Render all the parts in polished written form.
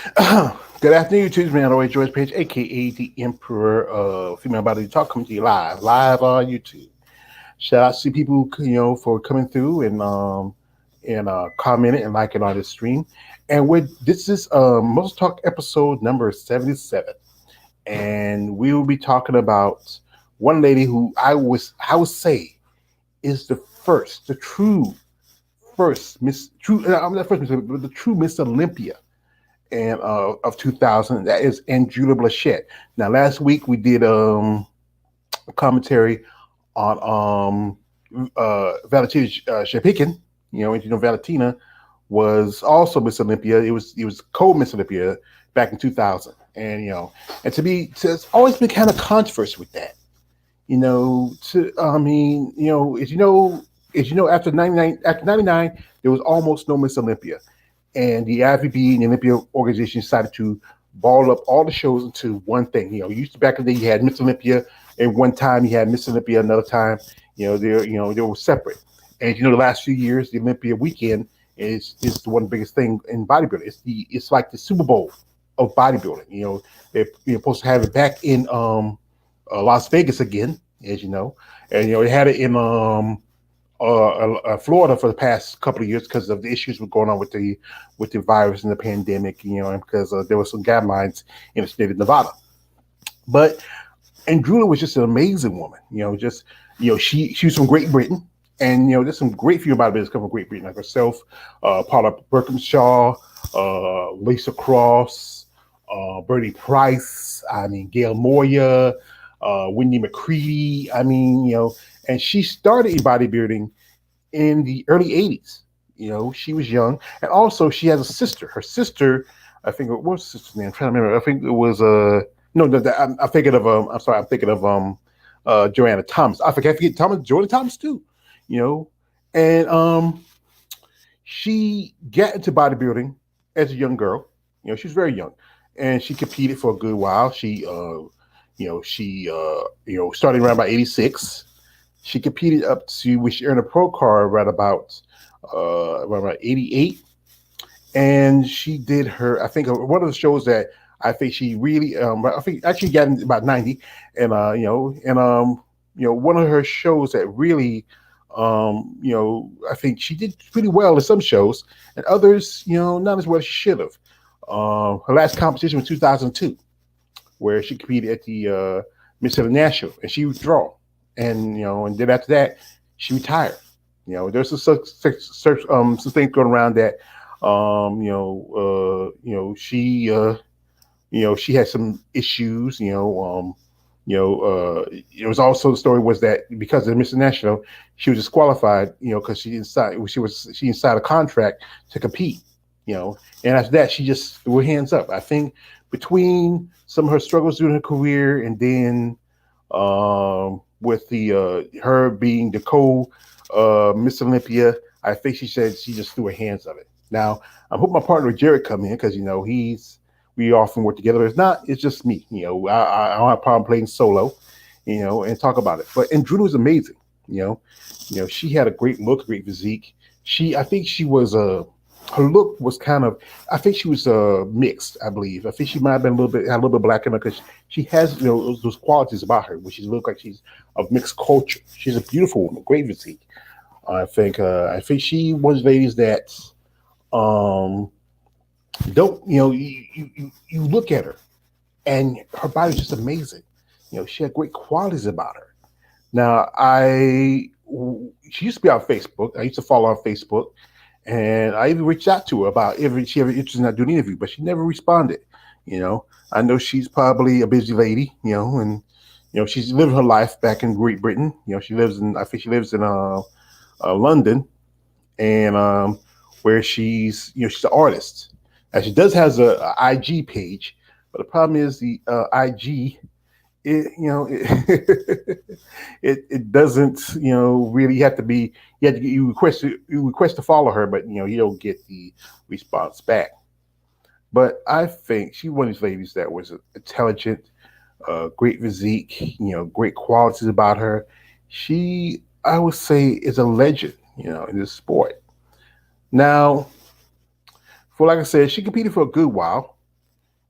Good afternoon, YouTube. Man, always George Page, aka the Emperor of Female Body Talk, coming to you live on YouTube. Shout out to people, for coming through and commenting and liking on this stream. And this is Most Talk episode number 77, and we will be talking about one lady who I would say is the first, the true first Miss True. I'm not first Miss, but the true Miss Olympia and of 2000. That is Andrulla Blanchette. Now, last week we did a commentary on Valentina Shevchenko. Valentina was also Miss Olympia. It was co-Miss Olympia back in 2000, and it's always been kind of controversy with that. After 99, there was almost no Miss Olympia, and the IFBB and the Olympia organization decided to ball up all the shows into one thing. Used to back in the day you had Miss Olympia, and one time you had Miss Olympia, another time they were separate. And the last few years the Olympia weekend is the one biggest thing in bodybuilding. It's like the Super Bowl of bodybuilding. They're supposed to have it back in Las Vegas again, as you know, and they had it in Florida for the past couple of years because of the issues were going on with the virus and the pandemic, and because there were some guidelines in the state of Nevada. But Andrulla was just an amazing woman. She was from Great Britain, and there's some great female bodybuilders come from Great Britain, like herself, Paula Birkinshaw, Lisa Cross, Bernie Price. Gail Moya, Wendy McCready. And she started in bodybuilding in the early 80s. She was young. And also she has a sister. Her sister, I think, what was her sister's name? I'm trying to remember. I think it was I'm thinking of Joanna Thomas. I forget Joanna Thomas too. And she got into bodybuilding as a young girl. She was very young, and she competed for a good while. She started around about 86. She competed up to when she earned a pro card around about 88, and she did her. I think one of the shows that I think she really, I think actually got in about 90, and one of her shows that really, I think she did pretty well in some shows, and others, not as well as she should have. Her last competition was 2002, where she competed at the Miss International, and she withdrew. And then after that, she retired. There's some things going around that, she had some issues. It was also the story was that because of Miss International, she was disqualified. Because she didn't sign a contract to compete. And after that, she just threw her hands up. I think between some of her struggles during her career, and then with the her being the co Miss Olympia, I think she said she just threw her hands of it. Now I hope my partner Jared come in because we often work together. If not, it's just me. I don't have a problem playing solo, and talk about it. But Andrulla was amazing. She had a great look, great physique. I think she was her look was kind of, I think she was mixed, I believe. I think she might have been had a little bit black in her because she has those qualities about her, which she look like she's of mixed culture. She's a beautiful woman, great physique. I think she was ladies that don't you look at her and her body's just amazing. She had great qualities about her. Now she used to be on Facebook. I used to follow her on Facebook. And I even reached out to her about if she ever interested in doing an interview, but she never responded. I know she's probably a busy lady, and she's living her life back in Great Britain. I think she lives in London, and where she's an artist. And she does has a IG page, but the problem is the IG. It doesn't really have to be. You request to follow her, but you don't get the response back. But I think she's one of these ladies that was intelligent, great physique, great qualities about her. She, I would say, is a legend, in this sport. Now, for like I said, she competed for a good while.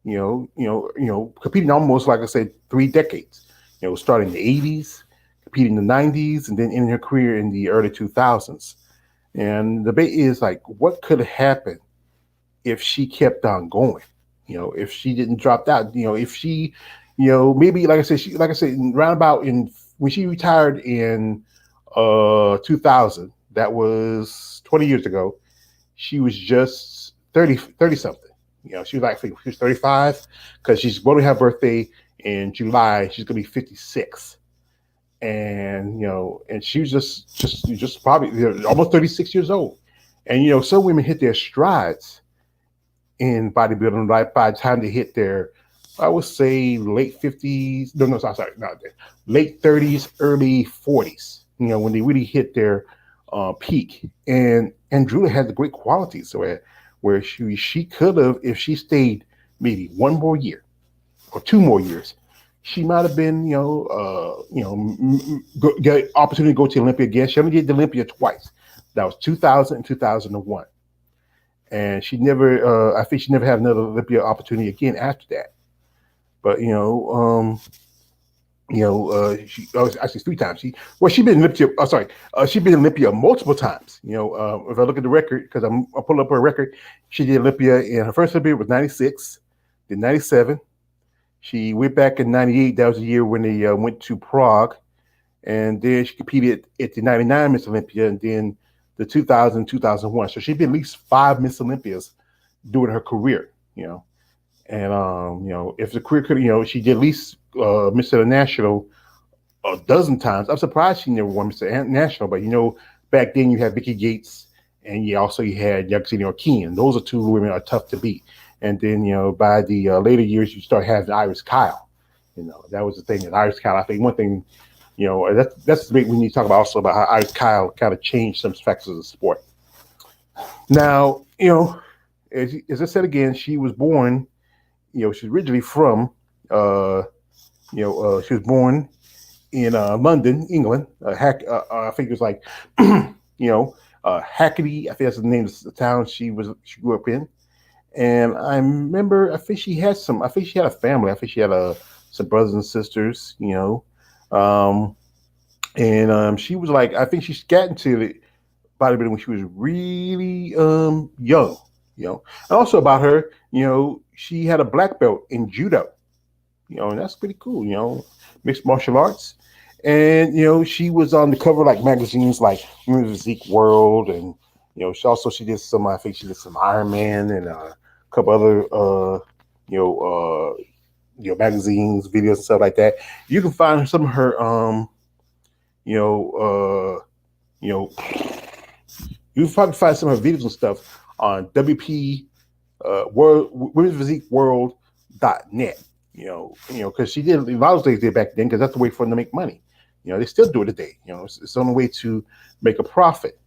competing almost like I said, 3 decades. Starting in the '80s, competing in the '90s, and then ending her career in the early 2000s. And the debate is like, what could have happened if she kept on going? If she didn't drop out. If she, maybe like I said, in roundabout in when she retired in 2000, that was 20 years ago. She was just 30 something. She was like, I think she was 35 because she's going to have birthday in July. She's going to be 56. And and she was just probably almost 36 years old. And some women hit their strides in bodybuilding right by the time they hit their, I would say, late 50s. No, sorry, not that. Late 30s, early 40s. When they really hit their peak. And Andrulla had the great qualities, so where she could have, if she stayed maybe one more year or 2 more years, she might have been, get opportunity to go to Olympia again. She only did the Olympia twice. That was 2000 and 2001. And she never, I think she never had another Olympia opportunity again after that. But she actually 3 times. She's been in Olympia. She's been in Olympia multiple times. If I look at the record, because I pull up her record, she did Olympia, and her first Olympia was '96, then '97. She went back in '98. That was the year when they went to Prague, and then she competed at the '99 Miss Olympia, and then the 2000, 2001. So she's been at least 5 Miss Olympias during her career. And if the career could, she did at least Mr. International a dozen times. I'm surprised she never won Mr. International, but back then you had Vicky Gates, and you had Yaxine O'Keen. Those are 2 women are tough to beat. And then by the later years, you start having Iris Kyle. That was the thing. And Iris Kyle, I think one thing, that's the big when you talk about also about how Iris Kyle kind of changed some factors of the sport. Now, as I said again, she was born. She's originally from, she was born in London, England. I think it was like, Hackney. I think that's the name of the town she grew up in. And I remember, I think she had a family. I think she had some brothers and sisters. She was like, I think she got into the bodybuilding when she was really young. And also about her, she had a black belt in judo. And that's pretty cool. Mixed martial arts, and she was on the cover of like magazines like Women's Physique World, and she did some. I think she did some Iron Man and a couple other magazines, videos, and stuff like that. You can find some of her you can probably find some of her videos and stuff on WP World Women's Physique World.net. Because she did a lot of things did back then, because that's the way for them to make money. They still do it today. It's the only way to make a profit.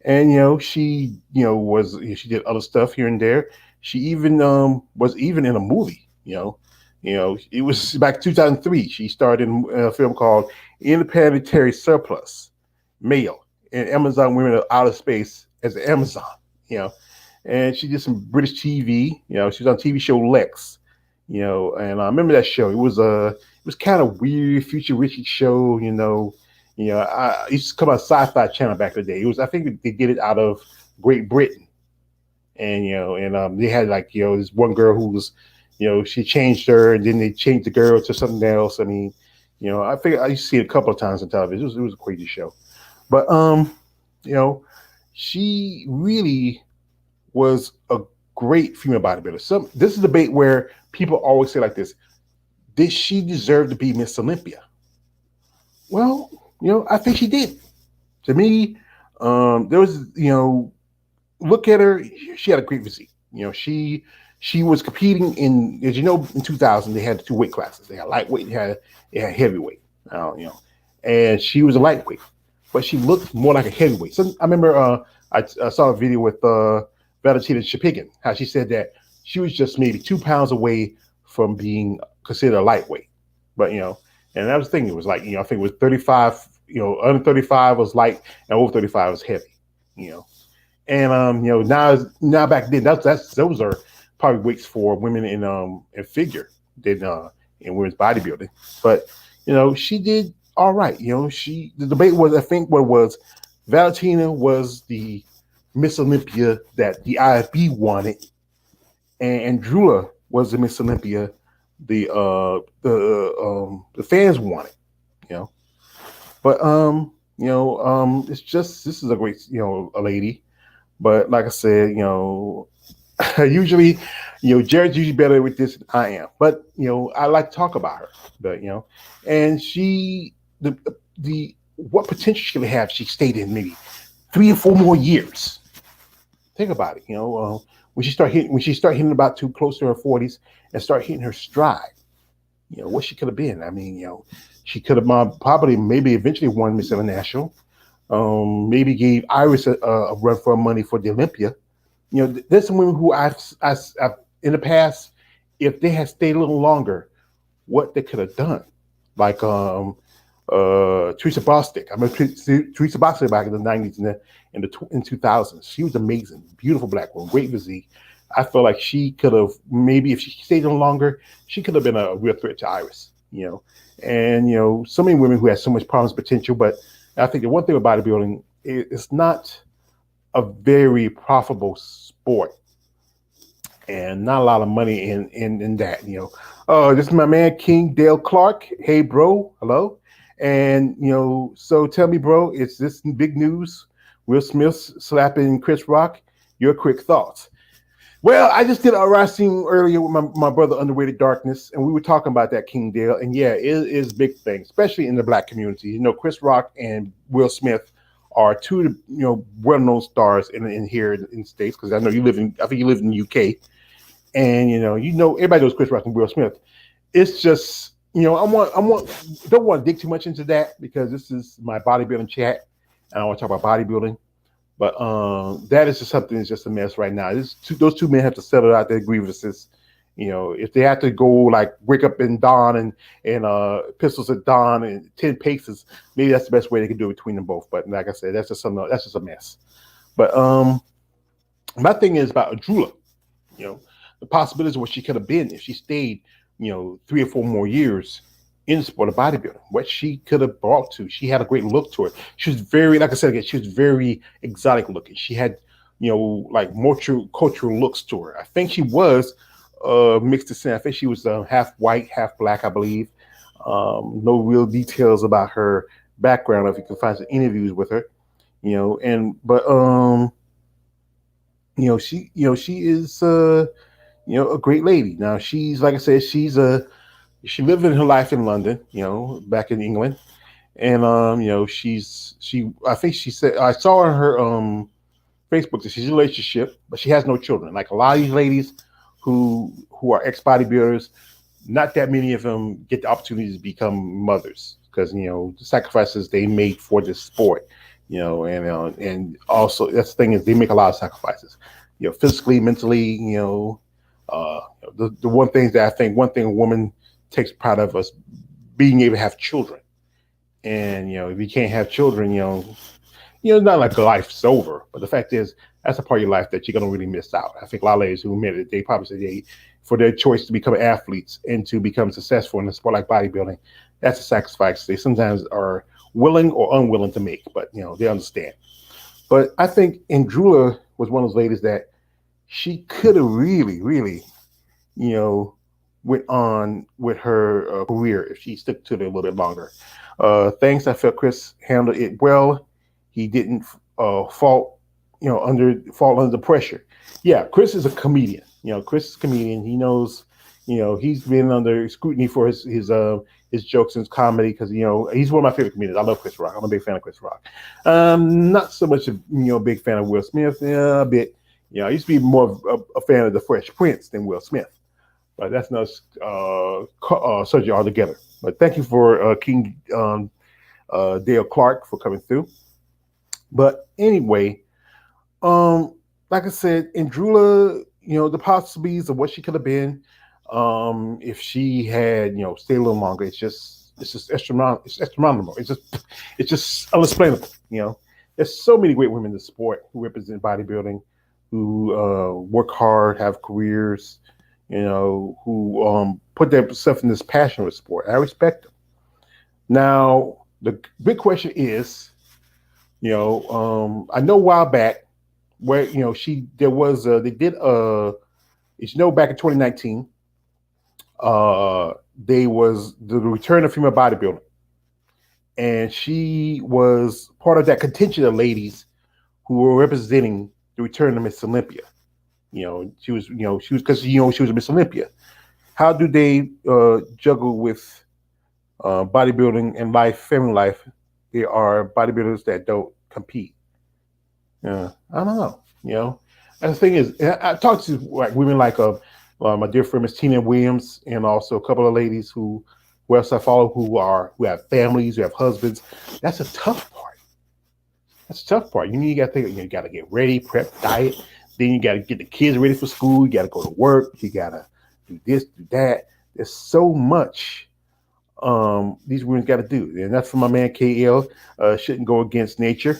And she she did other stuff here and there. She even was even in a movie. It was back 2003. She starred in a film called Interplanetary Surplus Mail and Amazon Women of Outer Space as an Amazon. And she did some British TV. She was on TV show Lex. And I remember that show. It was kind of weird, futuristic show. I used to come on Sci-Fi Channel back in the day. I think they did it out of Great Britain, and they had like this one girl who was, she changed her, and then they changed the girl to something else. I mean, I think I used to see it a couple of times on television. It was a crazy show, but she really was a great female bodybuilder. This is a debate where people always say like this: did she deserve to be Miss Olympia? Well, I think she did. To me, there was, look at her. She had a great physique. She was competing in, as in 2000, they had the 2 weight classes. They had lightweight, they had heavyweight. And she was a lightweight, but she looked more like a heavyweight. So I remember I saw a video with Valentina Shapigin, how she said that she was just maybe 2 pounds away from being considered a lightweight. But and that was the thing. It was like, I think it was 35. Under 35 was light, and over 35 was heavy. And now back then, those are probably weights for women in figure than in women's bodybuilding. But she did all right. The debate was, I think, what it was, Valentina was the Miss Olympia that the IFB wanted, and Andrulla was the Miss Olympia the fans wanted. You know, but it's just, this is a great a lady. But like I said, usually, Jared's usually better with this than I am. But I like to talk about her. But and the what potential she could have, she stayed in maybe 3 or 4 more years. Think about it. When she start hitting about too close to her 40s and start hitting her stride, what she could have been. I mean, she could have probably maybe eventually won Miss International. Maybe gave Iris a run for money for the Olympia. There's some women who I've in the past, if they had stayed a little longer, what they could have done. Like Teresa Bostic. I remember Teresa Bostic back in the 90s and in 2000s. She was amazing, beautiful black woman, great physique. I feel like she could have, maybe if she stayed on longer, she could have been a real threat to Iris. And so many women who had so much promise potential. But I think the one thing about bodybuilding, it's not a very profitable sport, and not a lot of money in that. This is my man King Dale Clark. Hey, bro, hello. And so tell me, bro, is this big news? Will Smith slapping Chris Rock? Your quick thoughts. Well, I just did a rising earlier with my brother Underrated Darkness, and we were talking about that, King Dale. And yeah, it is a big thing, especially in the black community. Chris Rock and Will Smith are two well-known stars in here in the States, because I know I think you live in the UK, and everybody knows Chris Rock and Will Smith. It's just don't want to dig too much into that, because this is my bodybuilding chat, and I want to talk about bodybuilding. But that is just something that's just a mess right now. Those two men have to settle out their grievances. If they have to go like wake up in dawn and pistols at dawn and 10 paces, maybe that's the best way they can do it between them both. But like I said, that's just a mess. But my thing is about Andrulla. The possibilities of what she could have been if she stayed 3 or 4 more years in the sport of bodybuilding, what she could have brought to. She had a great look to her. She was very, like I said again, she was very exotic looking. She had, like more cultural looks to her. I think she was mixed descent. I think she was half white, half black, I believe. No real details about her background, if you can find some interviews with her. She is a great lady. Now she's, like I said, she lived in her life in London, back in England. And I think she said, I saw on her Facebook that she's in a relationship, but she has no children. Like a lot of these ladies who are ex-bodybuilders, not that many of them get the opportunity to become mothers, because the sacrifices they make for this sport, and also that's the thing, is they make a lot of sacrifices, physically, mentally, the one thing a woman takes pride of us being able to have children. And if you can't have children, not like life's over, but the fact is that's a part of your life that you're gonna really miss out. I think a lot of ladies who admit it, they probably say for their choice to become athletes and to become successful in a sport like bodybuilding, that's a sacrifice they sometimes are willing or unwilling to make, but they understand. But I think Andrulla was one of those ladies that she could have really, really, went on with her career if she stuck to it a little bit longer. Thanks, I felt Chris handled it well. He didn't fall under the pressure. Yeah, Chris is a comedian. Chris is a comedian. He knows. He's been under scrutiny for his jokes and his comedy, because he's one of my favorite comedians. I love Chris Rock. I'm a big fan of Chris Rock. Not so much a big fan of Will Smith. Yeah, a bit. I used to be more of a fan of the Fresh Prince than Will Smith. But that's not subject altogether. But thank you for King Dale Clark for coming through. But anyway, like I said, Andrulla, the possibilities of what she could have been, if she had, stayed a little longer, it's just astronomical. It's just unexplainable. There's so many great women in the sport who represent bodybuilding, who work hard, have careers, who put themselves in this passion with sport. I respect them. Now, the big question is, I know a while back where they did back in 2019, they was the return of female bodybuilding, and she was part of that contingent of ladies who were representing the return of Miss Olympia. She was because she was Miss Olympia. How do they juggle with bodybuilding and life, family life? There are bodybuilders that don't compete. I don't know. And the thing is, I talked to like women like my dear friend Miss Tina Williams, and also a couple of ladies who else I follow who have families, who have husbands. That's a tough part. That's a tough part. You got to think. You got to get ready, prep, diet. Then you got to get the kids ready for school. You got to go to work. You got to do this, do that. There's so much these women got to do, and that's for my man KL. Shouldn't go against nature.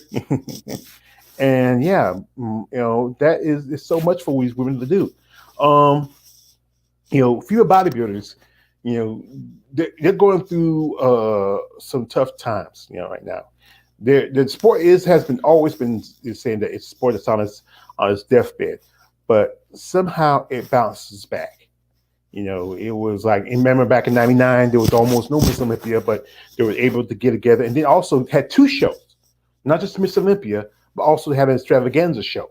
And yeah, that is so much for these women to do. Fewer bodybuilders, they're going through some tough times, right now. The sport always been saying that it's a sport that's on its deathbed, but somehow it bounces back. It was like, remember back in '99, there was almost no Miss Olympia, but they were able to get together, and they also had two shows, not just Miss Olympia, but also had an extravaganza show.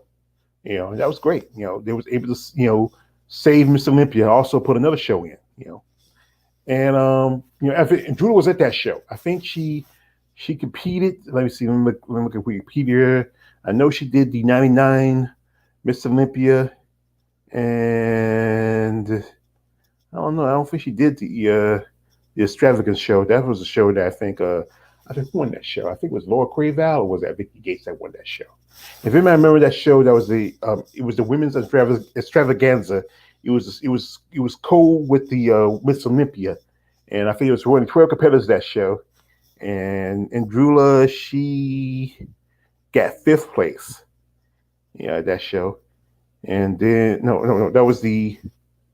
That was great. They was able to, save Miss Olympia and also put another show in, And Andrulla was at that show. I think she competed. Let me see. Let me look at Wikipedia. I know she did the '99 Miss Olympia, and I don't know. I don't think she did the extravagance show. That was a show that I think who won that show. I think it was Laura Craval, or was that Vicky Gates that won that show? If anybody remember that show, that was it was the women's extravaganza. It was co with the Miss Olympia, and I think it was running 12 competitors that show. And Andrulla, she got fifth place. That show. And then no, that was the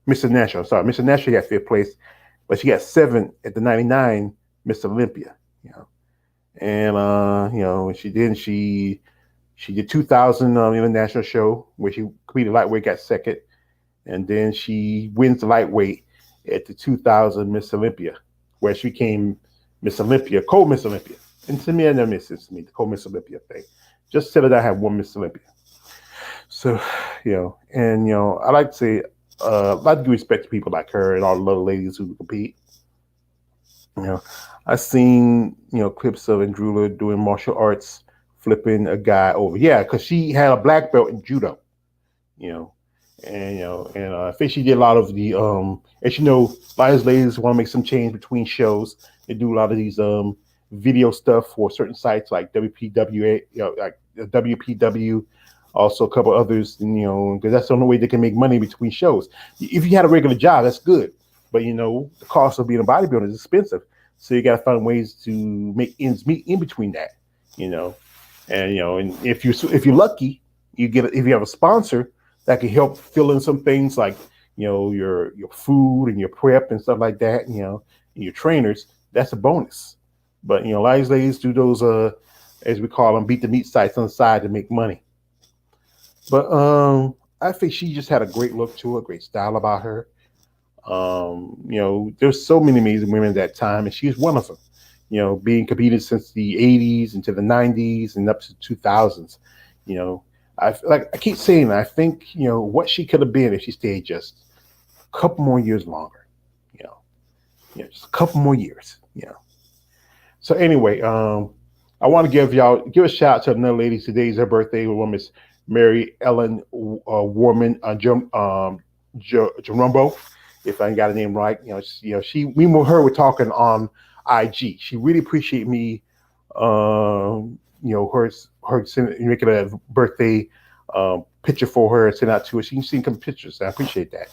Mr. National. Sorry, Mr. National got fifth place, but she got seventh at the '99 Miss Olympia. And she did 2000 international show where she competed lightweight, got second, and then she wins the lightweight at the 2000 Miss Olympia, where she became Miss Olympia, co-Miss Olympia. And to me, I never missed it to me, the co-Miss Olympia thing. Just said that I have one Miss Olympia. So, I like to say, I like to give respect to people like her and all the other ladies who compete. I've seen, clips of Andrulla doing martial arts, flipping a guy over. Yeah, because she had a black belt in judo, and I think she did a lot of the, as a lot of these ladies want to make some change between shows. They do a lot of these video stuff for certain sites like WPWA, like WPW, also a couple others, because that's the only way they can make money between shows. If you had a regular job, that's good. But the cost of being a bodybuilder is expensive, so you got to find ways to make ends meet in between that, and and if you're lucky, if you have a sponsor that can help fill in some things like your food and your prep and stuff like that, and your trainers, that's a bonus. But a lot of these ladies do those as we call them, beat the meat sites on the side to make money. But I think she just had a great look to her, great style about her. There's so many amazing women at that time, and she's one of them. Being competed since the '80s into the '90s and up to 2000s. I keep saying, I think what she could have been if she stayed just a couple more years longer. Just a couple more years. So anyway, I want to give a shout out to another lady. Today's her birthday. Her woman is Mary Ellen Warman Jarumbo. If I got her name right, me and her were talking on IG. She really appreciated me, her making a birthday picture for her and send out to her. She can see some pictures. I appreciate that.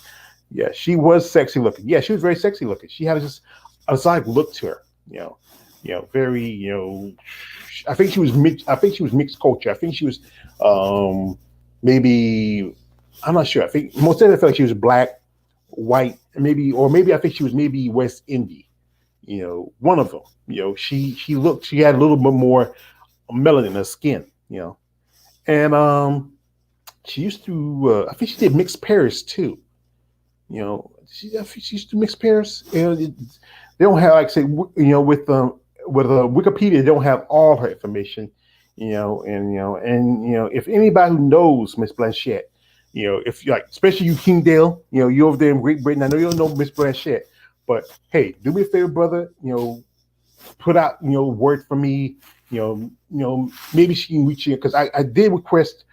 Yeah, she was sexy looking. Yeah, she was very sexy looking. She had just a exotic look to her. Very. I think she was mixed. I think she was mixed culture. I think she was, maybe I'm not sure. I think most of it I felt like she was black, white, maybe, or maybe I think she was maybe West Indian. One of them. She had a little bit more melanin in her skin. And she used to. I think she did mixed Paris too. I think she used to mix Paris. They don't have like say with Wikipedia, they don't have all her information. If anybody who knows Miss Blanchette, if you like, especially you Kingdale, you over there in Great Britain, I know you don't know Miss Blanchette, but hey, do me a favor, brother, put out, word for me, maybe she can reach you because I did request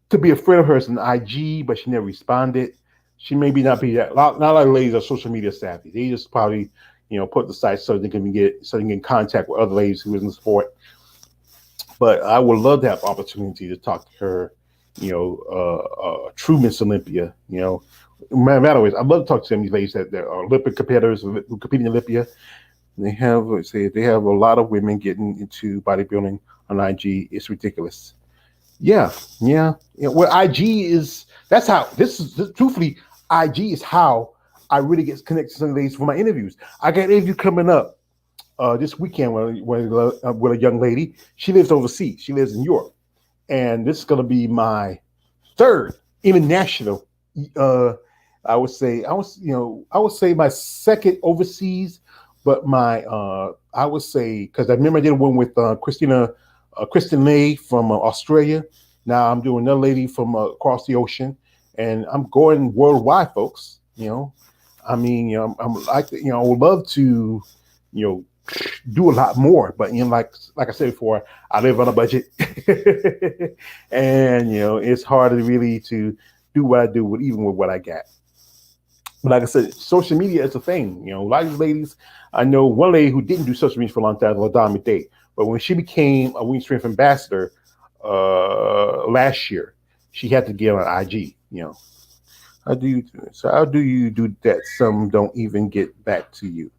to be a friend of hers in IG, but she never responded. She maybe not be that. Not a lot of ladies are social media savvy. They just probably, put the site so they can get in contact with other ladies who is in the sport. But I would love to have opportunity to talk to her, true Miss Olympia. Matter ways, I'd love to talk to some of these ladies that are Olympic competitors who compete in Olympia. They have a lot of women getting into bodybuilding on IG. It's ridiculous. Yeah. Well, IG is truthfully, IG is how I really get connected to some ladies for my interviews. I got an interview coming up this weekend with a young lady. She lives overseas. She lives in Europe, and this is going to be my third international. I would say my second overseas, but my I would say because I remember I did one with Kristen Lay from Australia. Now I'm doing another lady from across the ocean, and I'm going worldwide, folks. I'm like, I would love to, do a lot more, but like I said before, I live on a budget, and it's hard to really to do what I do even with what I got. But like I said, social media is a thing. A lot of these ladies, I know one lady who didn't do social media for a long time, LaDonna Day, but when she became a Wing Strength ambassador last year, she had to get on IG. How do you do this? So how do you do that? Some don't even get back to you.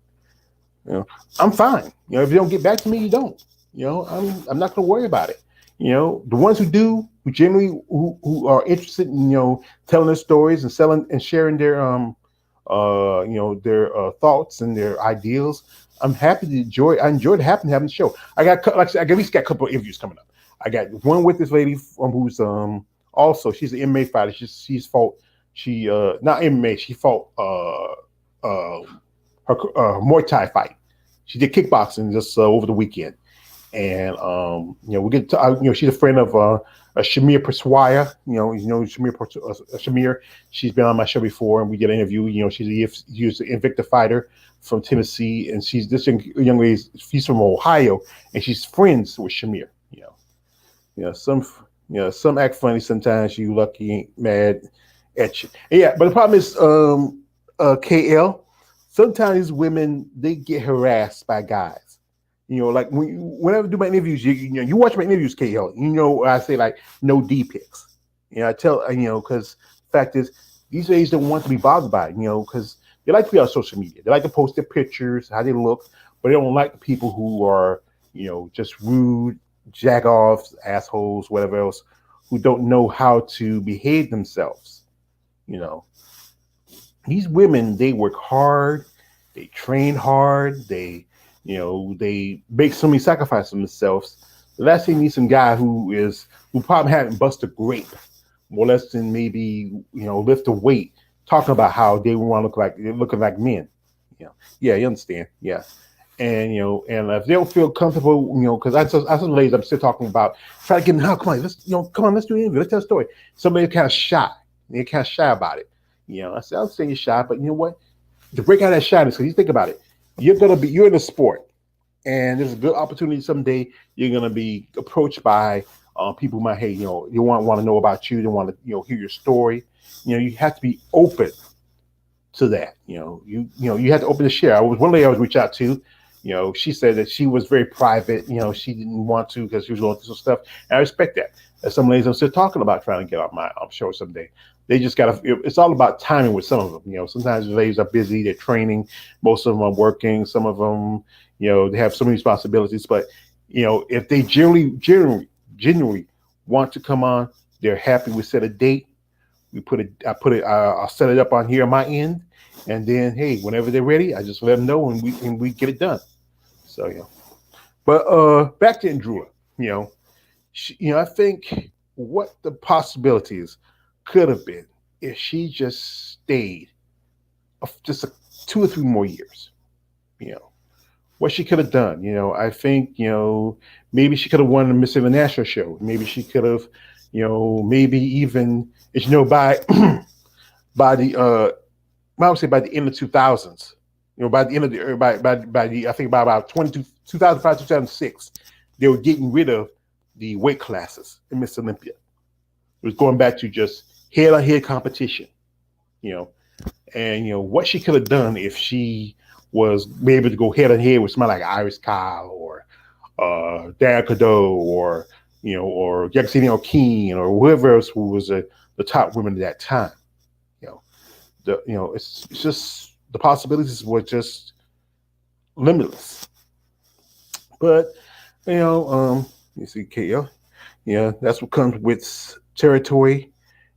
I'm fine. If you don't get back to me, you don't. I'm not going to worry about it. The ones who do, who generally who are interested in telling their stories and selling and sharing their their thoughts and their ideals. I'm happy to enjoy. I enjoyed having the show. I got like I said, I at least got a couple of interviews coming up. I got one with this lady who's also she's an MMA fighter. She's fought. She not MMA. She fought her Muay Thai fight. She did kickboxing just over the weekend, and we get to, she's a friend of Shamir Perswaya. Shamir. She's been on my show before, and we did an interview. She's an Invicta fighter from Tennessee, and she's this young lady. She's from Ohio, and she's friends with Shamir. Some act funny sometimes. You lucky ain't mad at you. Yeah, but the problem is, KL. Sometimes women they get harassed by guys. Like whenever I do my interviews, you watch my interviews, KL. I say like no D pics. I tell because the fact is these ladies don't want to be bothered by it. Because they like to be on social media. They like to post their pictures, how they look, but they don't like the people who are just rude, jack-offs, assholes, whatever else, who don't know how to behave themselves. These women, they work hard, they train hard, they make so many sacrifices of themselves. The last thing you need some guy who probably haven't busted a grape, more or less than maybe lift a weight, talking about how they want to looking like men. Yeah, you understand. Yeah. And and if they don't feel comfortable, because I some ladies I'm still talking about, try to get them out. Come on, let's do an interview. Let's tell a story. Somebody kind of shy. They're kind of shy about it. I said, I'm saying you're shy, but you know what? To break out that shyness, because you think about it, you're in a sport, and there's a good opportunity someday you're gonna be approached by people who might, hey, you want to know about you, they want to hear your story. You have to be open to that. You have to open to share. One lady I was reached out to. She said that she was very private. She didn't want to because she was going through some stuff. And I respect that. And some ladies I'm still talking about trying to get on my show someday. They just got to, it's all about timing with some of them. Sometimes the ladies are busy, they're training. Most of them are working. Some of them, they have so many responsibilities. But, if they genuinely want to come on, They're happy. We set a date. I'll set it up on here on my end, and then hey, whenever they're ready, I just let them know, and we get it done. So but back to Andrulla, you know, I think what the possibilities could have been if she just stayed just 2 or 3 more years, you know, what she could have done. I think, maybe she could have won the Miss International show. Maybe she could have, maybe even, by by the I would say by the end of 2000s, by the end of the by the I think by about 2005 2006, they were getting rid of the weight classes in Miss Olympia. It was going back to just head on head competition, you know, and what she could have done if she was able to go head on head with somebody like Iris Kyle or Dan Cadeau or or Yaxine O'Keen or whoever else who was the top women at that time. You know, it's just the possibilities were just limitless. But you see, KL, that's what comes with territory.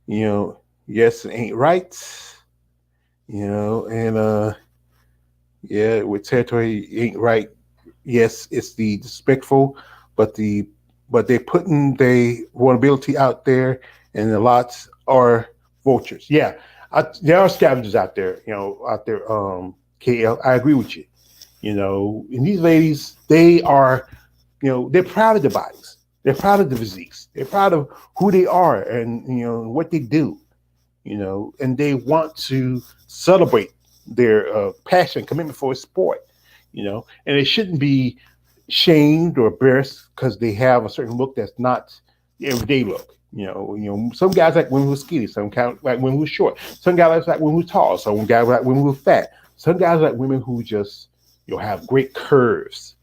Yes, it ain't right. And with territory it ain't right. Yes, it's the disrespectful, but they're putting their vulnerability out there, and a lot are vultures. Yeah, there are scavengers out there. KL, I agree with you. And these ladies, they are, they're proud of their bodies. They're proud of the physiques. They're proud of who they are and what they do. And they want to celebrate their passion, commitment for a sport. And it shouldn't be shamed or embarrassed because they have a certain look that's not the everyday look. Some guys like women who are skinny, some guys like women who are short, some guys like women who are tall, some guys like women who are fat, some guys like women who just have great curves.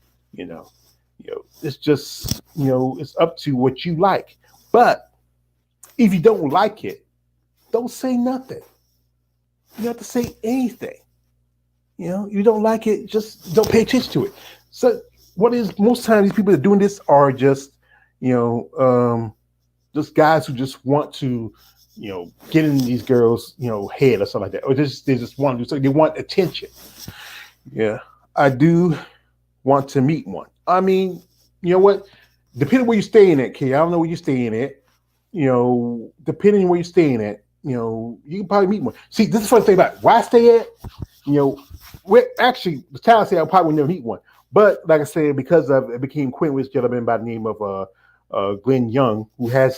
It's just it's up to what you like. But if you don't like it, don't say nothing. You don't have to say anything. You don't like it, just don't pay attention to it. So what is most times these people that are doing this are just, just guys who just want to, get in these girls, head or something like that. Or they just want to do something. They want attention. Yeah. I do want to meet one. I mean, you know what? Depending where you're staying at, Kay, I don't know where you're staying at. Depending on where you're staying at, you can probably meet one. See, this is the funny thing about where I stay at. Actually, the town say I probably would never meet one. But like I said, because it became acquainted with this gentleman by the name of Glenn Young,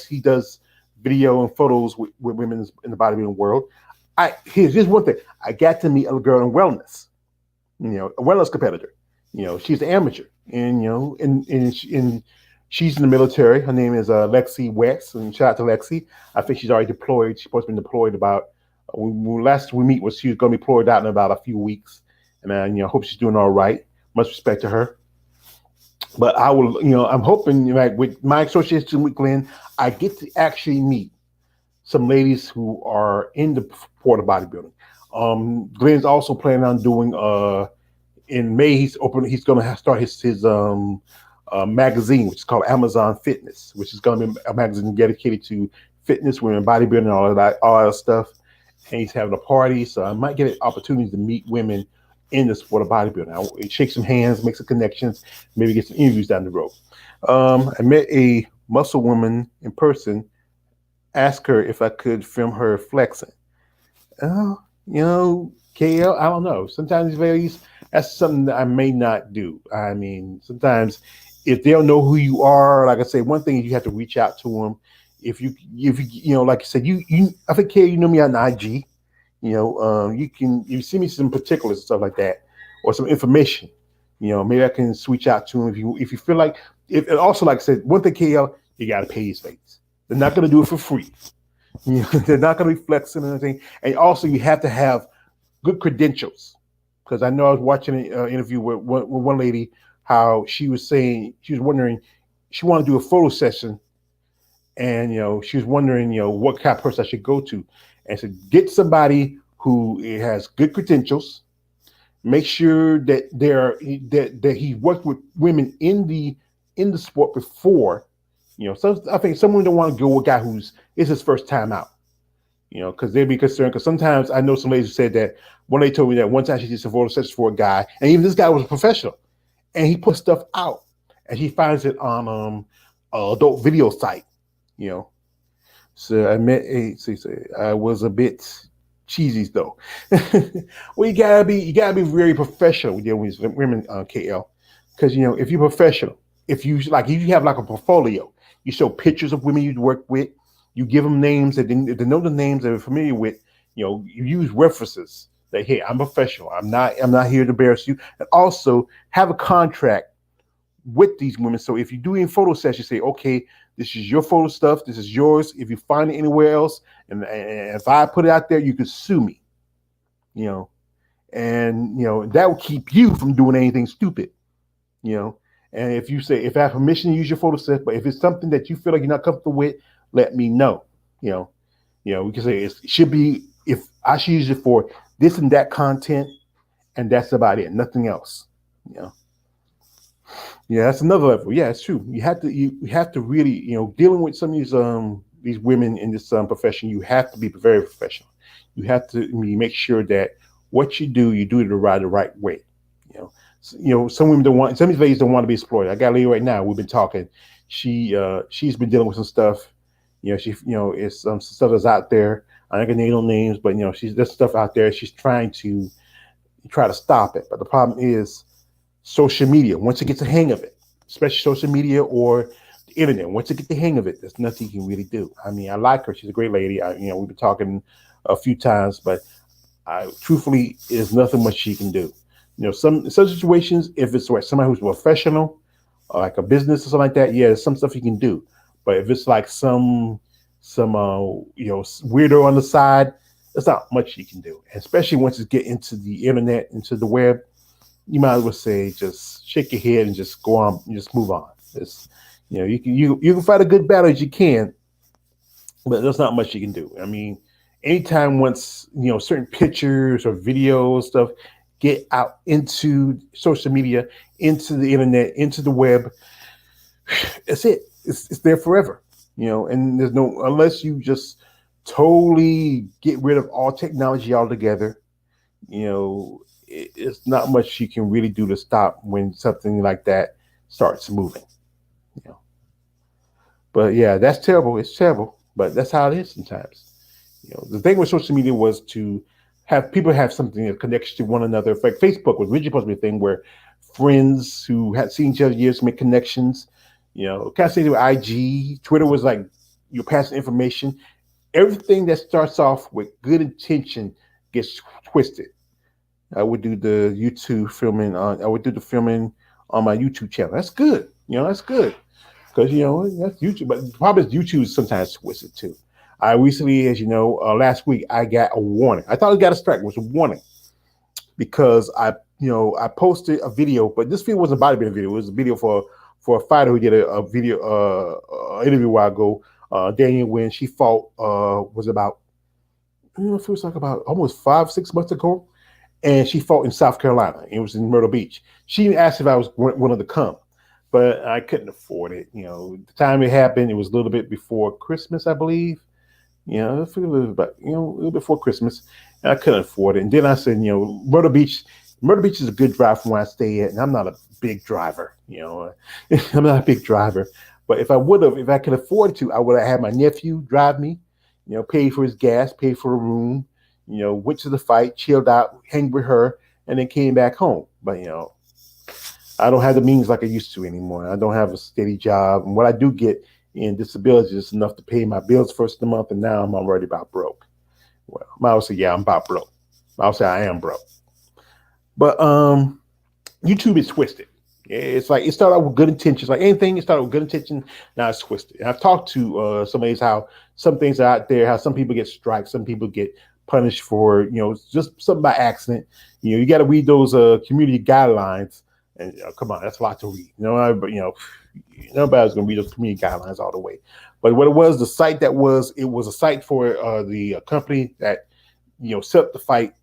he does video and photos with women in the bodybuilding world. Here's one thing: I got to meet a girl in wellness. A wellness competitor. She's an amateur, and and she's in the military. Her name is Lexi West, and shout out to Lexi. I think she's already deployed. She's supposed to be deployed about. Last we meet was she was going to be deployed out in about a few weeks, and I hope she's doing all right. Much respect to her. But I will, I'm hoping like with my association with Glenn, I get to actually meet some ladies who are in the sport of bodybuilding. Glenn's also planning on doing in May. He's going to start his magazine, which is called Amazon Fitness, which is going to be a magazine dedicated to fitness, women, bodybuilding, all that stuff. And he's having a party, so I might get an opportunity to meet women in the sport of bodybuilding. I'll shake some hands, make some connections, maybe get some interviews down the road. I met a muscle woman in person. Asked her if I could film her flexing. KL, I don't know. Sometimes these ladies, that's something that I may not do. I mean, sometimes if they don't know who you are, like I say, one thing is you have to reach out to them. If you like I said, I think KL, you know me on IG. You send me some particulars and stuff like that, or some information. Maybe I can switch out to them if you feel like. And also, like I said, one thing, KL, you got to pay these ladies. They're not going to do it for free. They're not going to be flexing or anything. And also, you have to have good credentials. Because I know I was watching an interview with one lady, how she was saying, she was wondering, she wanted to do a photo session. And, she was wondering, what kind of person I should go to. And said, get somebody who has good credentials. Make sure that that he worked with women in the sport before, So I think some women don't want to go with a guy who's it's his first time out. Because they'd be concerned. Because sometimes I know some ladies who said that one lady told me that one time she did some photo sessions for a guy, and even this guy was a professional, and he put stuff out, and he finds it on adult video site. You know, so I met I was a bit cheesy though. Well, you gotta be very professional with dealing with women, KL, because if you're professional, if you have like a portfolio, you show pictures of women you work with, you give them names that they know the names they're familiar with. You use references that hey, I'm professional. I'm not here to embarrass you, and also have a contract with these women. So if you do any photo sessions, say, okay, this is your photo stuff. This is yours. If you find it anywhere else, and if I put it out there, you can sue me. You know, and that will keep you from doing anything stupid. You know, and if I have permission to use your photo set, but if it's something that you feel like you're not comfortable with, let me know. We can say it should be if I should use it for this and that content, and that's about it, nothing else. You know. Yeah, that's another level. Yeah, it's true. You have to really, dealing with some of these women in this profession, you have to be very professional. You have to make sure that what you do it the right way. Some women don't want, some of these ladies don't want to be exploited. I got a lady right now. We've been talking. She's been dealing with some stuff. It's some stuff that's out there. I ain't gonna name no names, but there's stuff out there. She's trying to stop it, but the problem is social media. Once it gets the hang of it, especially social media or the internet, once it gets the hang of it, there's nothing you can really do. I mean, I like her; she's a great lady. We've been talking a few times, but truthfully, there's nothing much she can do. Some situations, if it's like somebody who's professional, or like a business or something like that, yeah, there's some stuff you can do. But if it's like some weirdo on the side, there's not much you can do. And especially once you get into the internet, into the web, you might as well say just shake your head and just go on, and just move on. You can fight a good battle as you can, but there's not much you can do. I mean, anytime once certain pictures or videos stuff get out into social media, into the internet, into the web, that's it. It's there forever. And there's no, unless you just totally get rid of all technology altogether, it's not much you can really do to stop when something like that starts moving. You know. But yeah, that's terrible. It's terrible, but that's how it is sometimes. The thing with social media was to have people have something that connects to one another. Like Facebook was originally supposed to be a thing where friends who had seen each other years make connections. Kind of say to IG, Twitter was like you're passing information. Everything that starts off with good intention gets twisted. I would do the YouTube filming on. I would do the filming on my YouTube channel. That's good. That's good because that's YouTube. But the problem is YouTube is sometimes twisted too. I recently, as you know, last week I got a warning. I thought I got a strike. It was a warning because I posted a video, but this video wasn't a bodybuilding video. It was a video for a fighter who did a video interview a while ago. Daniel, when she fought, was about it was like about almost 5-6 months ago. And she fought in South Carolina. It was in Myrtle Beach. She asked if I was willing to come, but I couldn't afford it. The time it happened, it was a little bit before Christmas, I believe. I figured a little bit before Christmas, and I couldn't afford it. And then I said, Myrtle Beach is a good drive from where I stay at, and I'm not a big driver. I'm not a big driver. But if I could afford to, I would have had my nephew drive me. Paid for his gas, paid for a room. Went to the fight, chilled out, hanged with her, and then came back home. But, I don't have the means like I used to anymore. I don't have a steady job. And what I do get in disability is enough to pay my bills first of the month, and now I'm already about broke. Well, I would say, yeah, I'm about broke. I would say I am broke. But YouTube is twisted. It's like it started out with good intentions. Like anything, it started with good intention. Now it's twisted. And I've talked to somebody how some things are out there, how some people get strikes, some people get punished for just something by accident. You got to read those community guidelines, and come on, that's a lot to read. Nobody's gonna read those community guidelines all the way. But what it was, the site it was a site for the company that set up the fight,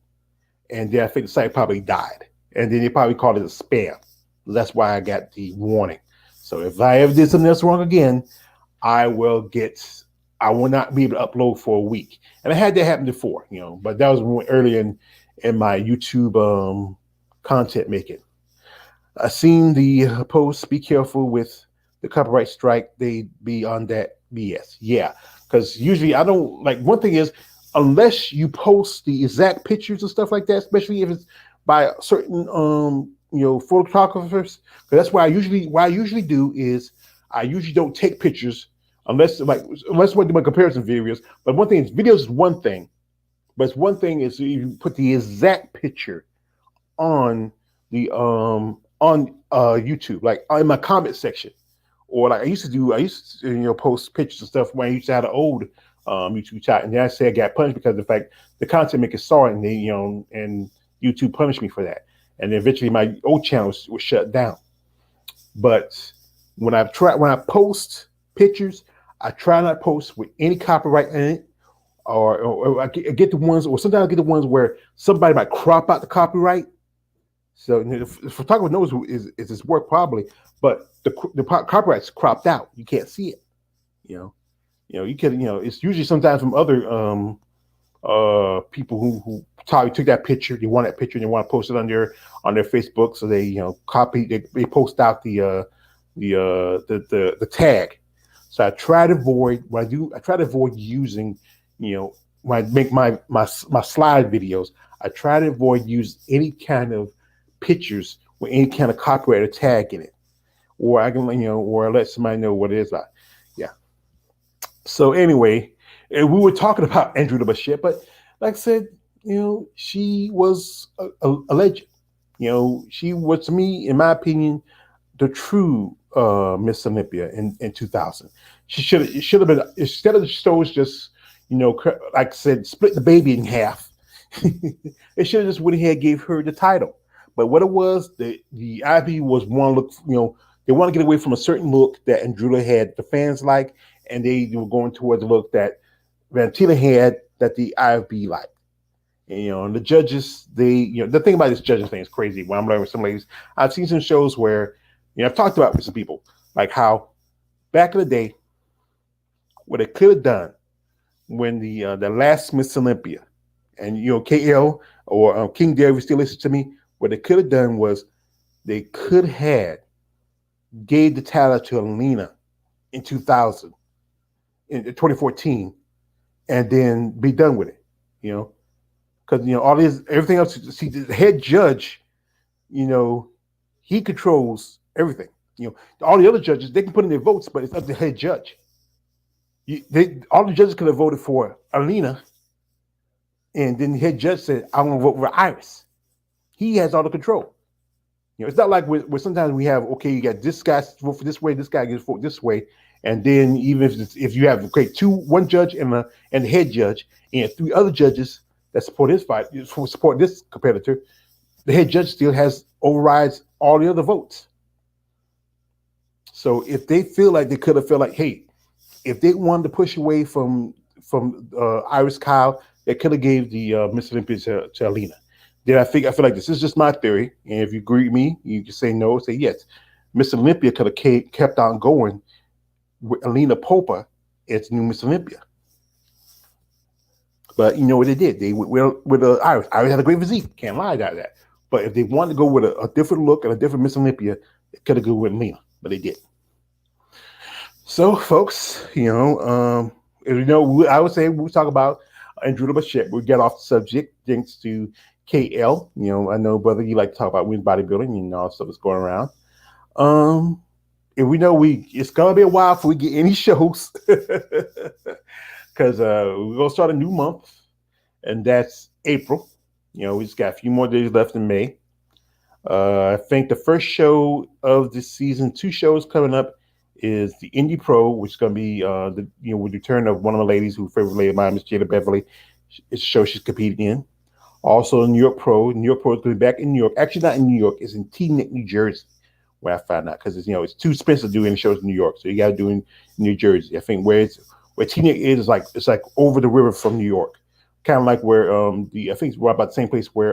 and then I think the site probably died, and then they probably called it a spam. That's why I got the warning. So if I ever did something else wrong again, I will get. I will not be able to upload for a week, and I had that happen before, But that was early in my YouTube content making. I seen the post. Be careful with the copyright strike. They be on that BS. Yeah, because usually I don't like. One thing is, unless you post the exact pictures and stuff like that, especially if it's by certain photographers. Because that's why I usually do is I usually don't take pictures unless I do my comparison videos. But one thing is videos is one thing, but it's one thing is you put the exact picture on the YouTube, like in my comment section, or like I used to post pictures and stuff when I used to have an old YouTube chat, and then I say I got punished because of the fact the content maker saw it, and they and YouTube punished me for that, and then eventually my old channel was shut down. But when I post pictures, I try not to post with any copyright in it, or I get the ones, or sometimes I get the ones where somebody might crop out the copyright. So the photographer knows who is his work probably, but the copyright's cropped out. You can't see it. You can it's usually sometimes from other people who probably took that picture. They want that picture and they want to post it on their Facebook. So they they post out the tag. So I try to avoid what I do. I try to avoid using when I make my slide videos. I try to avoid using any kind of pictures with any kind of copyright or tag in it, or I can or let somebody know what it is. Yeah. So anyway, we were talking about Andrulla Blanchette, but like I said, she was a legend. She was, to me, in my opinion, the true Miss Olympia in 2000. She should have been, instead of the shows just like I said, split the baby in half. It should have just went ahead and gave her the title. But what it was, the IB was one look, they want to get away from a certain look that Andrulla had the fans like, and they were going towards the look that Valentina had that the IFB liked. And the judges, the thing about this judging thing is crazy. When I'm learning with some ladies, I've seen some shows where, I've talked about with some people, like how back in the day, what they could have done when the last Miss Olympia, and KL or King Dave still listen to me, what they could have done was they could have gave the title to Alina in 2000, in 2014, and then be done with it. Because all this, everything else. See, the head judge, he controls everything. All the other judges, they can put in their votes, but it's up to the head judge. All the judges could have voted for Alina, and then the head judge said, "I want to vote for Iris." He has all the control. It's not like where sometimes we have, okay, you got this guy vote for this way, this guy gets vote this way, and then even if you have one judge and the head judge and three other judges that support his fight, support this competitor, the head judge still overrides all the other votes. So if they feel like they could have felt like, hey, if they wanted to push away from Iris Kyle, they could have gave the Miss Olympia to Alina. Then I feel like this is just my theory, and if you agree with me, you can say no, say yes. Miss Olympia could have kept on going with Alina Popa as new Miss Olympia. But you know what they did? They went with Iris. Iris had a great physique. Can't lie about that. But if they wanted to go with a different look and a different Miss Olympia, they could have gone with Alina, but they didn't. So, folks, I would say we'll talk about Andrulla Blanchette. We'll get off the subject thanks to KL. I know, brother, you like to talk about women's bodybuilding and all stuff that's going around. And we know it's gonna be a while before we get any shows because we're gonna start a new month, and that's April. We just got a few more days left in May. I think the first show of the season, 2 shows coming up, is the Indie Pro, which is going to be with the return of one of my ladies who favorite lady of mine, Miss Jada Beverly. It's a show she's competing in. Also, New York Pro. New York Pro is going to be back in New York. Actually, not in New York. It's in Teaneck, New Jersey, where I found out because it's too expensive to do any shows in New York, so you got to do in New Jersey. I think where Teaneck is like it's like over the river from New York, kind of like where I think it's right about the same place where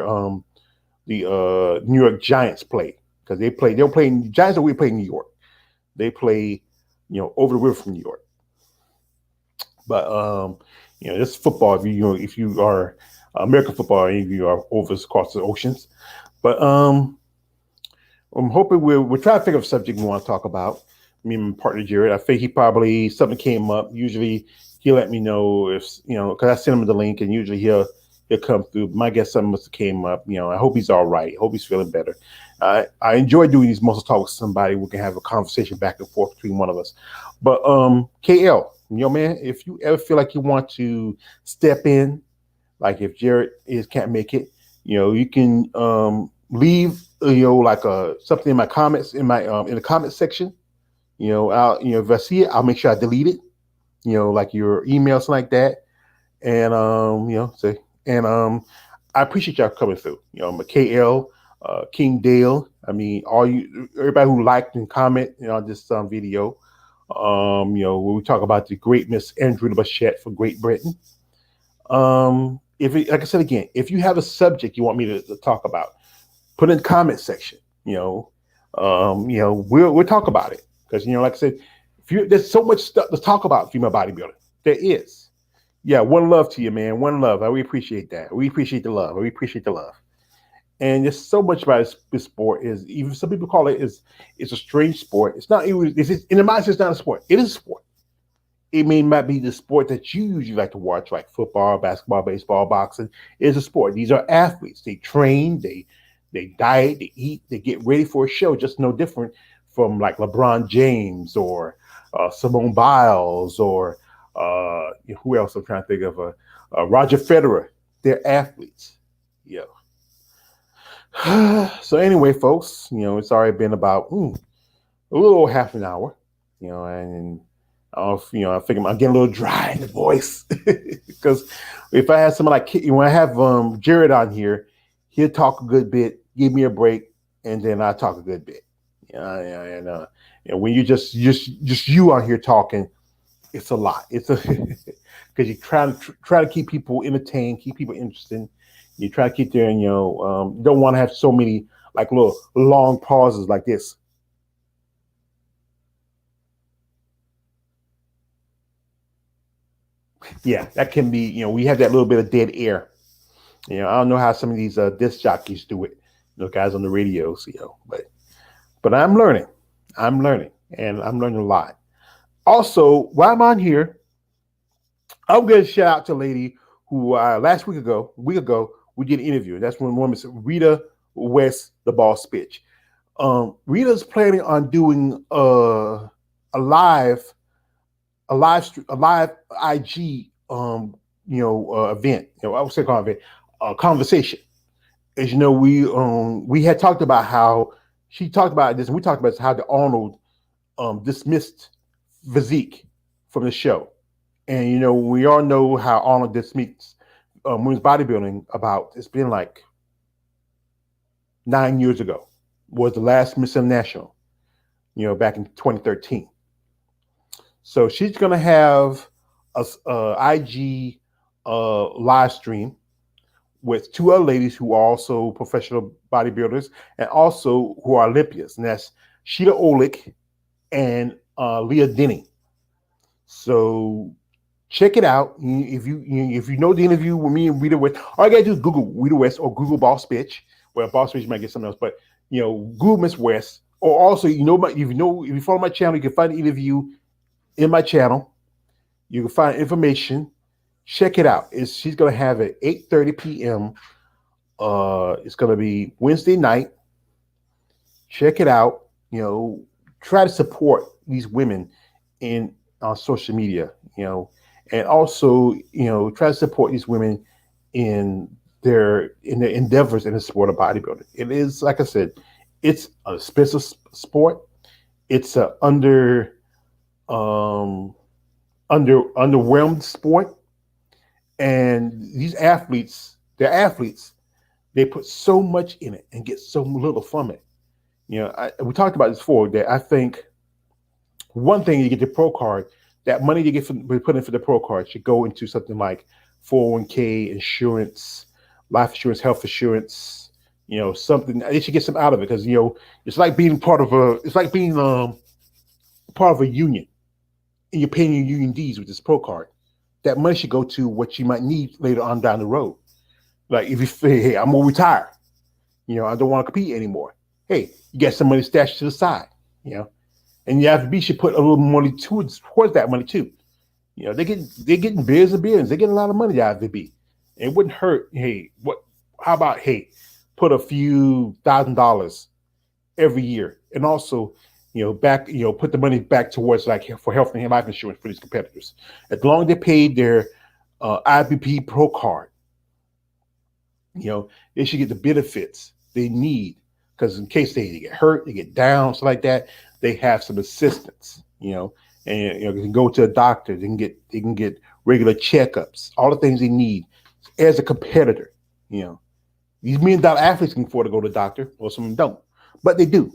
the New York Giants play, because they'll play Giants. We play in New York. They play over the river from New York. But this football. If you are American football, if you are over across the oceans. But I'm hoping we're trying to figure out a subject we want to talk about. Me and my partner Jared. I think he probably something came up. Usually he'll let me know if because I send him the link, and usually he'll come through. My guess something must have came up. I hope he's all right. I hope he's feeling better. I enjoy doing these muscle talk with somebody. We can have a conversation back and forth between one of us. But KL, man, if you ever feel like you want to step in, like if Jared can't make it, you can leave like something in my comments in the comment section. If I see it, I'll make sure I delete it. Like your emails like that, and say and I appreciate y'all coming through. KL, King Dale. I mean, everybody who liked and comment on this video. When we talk about the great Miss Andrulla Blanchette for Great Britain. Like I said again, if you have a subject you want me to talk about, put it in the comment section. We'll talk about it because like I said, there's so much stuff to talk about female bodybuilding. There is. Yeah, one love to you, man. One love. We appreciate that. We appreciate the love. We appreciate the love. And there's so much about this sport. Is even some people call it's a strange sport. It's not. In the mindset, it's not a sport. It is a sport. It might be the sport that you usually like to watch, like football, basketball, baseball, boxing. It's a sport. These are athletes. They train. They diet. They eat. They get ready for a show. Just no different from like LeBron James or Simone Biles or who else I'm trying to think of? Roger Federer. They're athletes. Yeah. So anyway, folks, it's already been about a little over half an hour, and I think I'm getting a little dry in the voice because if I have someone like when I have Jared on here, he'll talk a good bit, give me a break, and then I talk a good bit. And when you just you on here talking, it's a lot. It's a because you try to keep people entertained, keep people interested. You try to keep there, and you don't want to have so many like little long pauses like this. Yeah, that can be. We have that little bit of dead air. I don't know how some of these disc jockeys do it. Guys on the radios. But I'm learning. And I'm learning a lot. Also, while I'm on here, I'm going to shout out to a lady who last week ago, we did an interview. That's when woman said Rita West, the Boss Bitch. Rita's planning on doing a live IG event. I would say called event, conversation. As you know, we had talked about how she talked about this, and we talked about how the Arnold dismissed physique from the show. And we all know how Arnold dismissed women's bodybuilding. It's been like 9 years ago. Was the last Miss International, back in 2013. So she's gonna have a IG live stream with two other ladies who are also professional bodybuilders and also who are Olympians, and that's Sheila Olick and Leah Denny. So check it out. If you know the interview with me and Rita West, all you gotta do is Google Rita West or Google Boss Bitch. Well, Boss Bitch might get something else, but Google Miss West. Or also, if you follow my channel, you can find the interview in my channel. You can find information. Check it out. She's gonna have it 8:30 p.m. It's gonna be Wednesday night. Check it out. Try to support these women on social media. And also try to support these women in their endeavors in the sport of bodybuilding. It is, like I said, it's an expensive sport. It's a underwhelmed sport. And these athletes, they put so much in it and get so little from it. We talked about this before, that I think one thing you get the pro card, that money you get put in for the pro card should go into something like 401k, insurance, life insurance, health insurance, something. They should get some out of it because, it's like being part of a union, and you're paying your union dues with this pro card. that money should go to what you might need later on down the road. Like if you say, hey, I'm gonna retire, I don't want to compete anymore. Hey, you got some money stashed to the side, and the IFBB should put a little money towards that money too. They're getting billions and billions. They get a lot of money, the IFBB. It wouldn't hurt. Hey, how about put a few $1,000s every year, and also, put the money back towards like for health and life insurance for these competitors. As long as they paid their IFBB Pro card, they should get the benefits they need, because in case they get hurt, they get down, stuff like that, they have some assistance. And they can go to a doctor. They can get regular checkups, all the things they need as a competitor. These $1 million athletes can afford to go to the doctor, or some of them don't, but they do.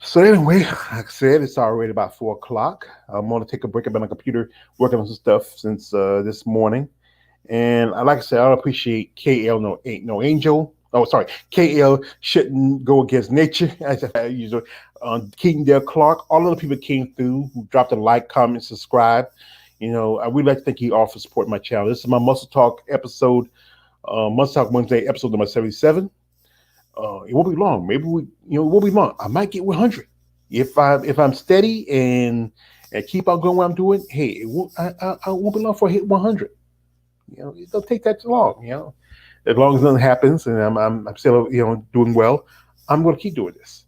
So anyway, like I said, it's already about 4:00. I'm going to take a break. I've been on the computer working on some stuff since this morning. And like I said, I appreciate KL no angel. Oh, sorry. KL shouldn't go against nature, as I usually. Keaton Dale Clark, all of the people came through who dropped a like, comment, subscribe. I would like to thank you all for supporting my channel. This is my Muscle Talk episode, Muscle Talk Monday episode number 77. It won't be long. Maybe it won't be long. I might get 100 if I'm steady and keep on going what I'm doing. Hey, I won't be long for I hit 100. It don't take that too long. As long as nothing happens and I'm still doing well, I'm going to keep doing this,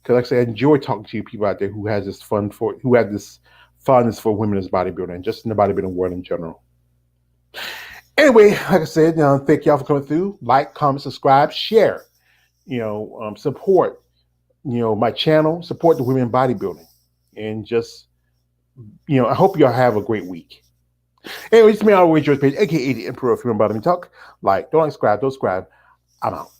because like I said, I enjoy talking to you people out there who have this fondness for women's bodybuilding and just in the bodybuilding world in general. Anyway, like I said, thank y'all for coming through. Like, comment, subscribe, share. Support, my channel, support the women bodybuilding, and just, I hope y'all have a great week. Anyway, it's me, always George Page, aka the Emperor of Human Body Talk. Don't subscribe, don't subscribe. I'm out.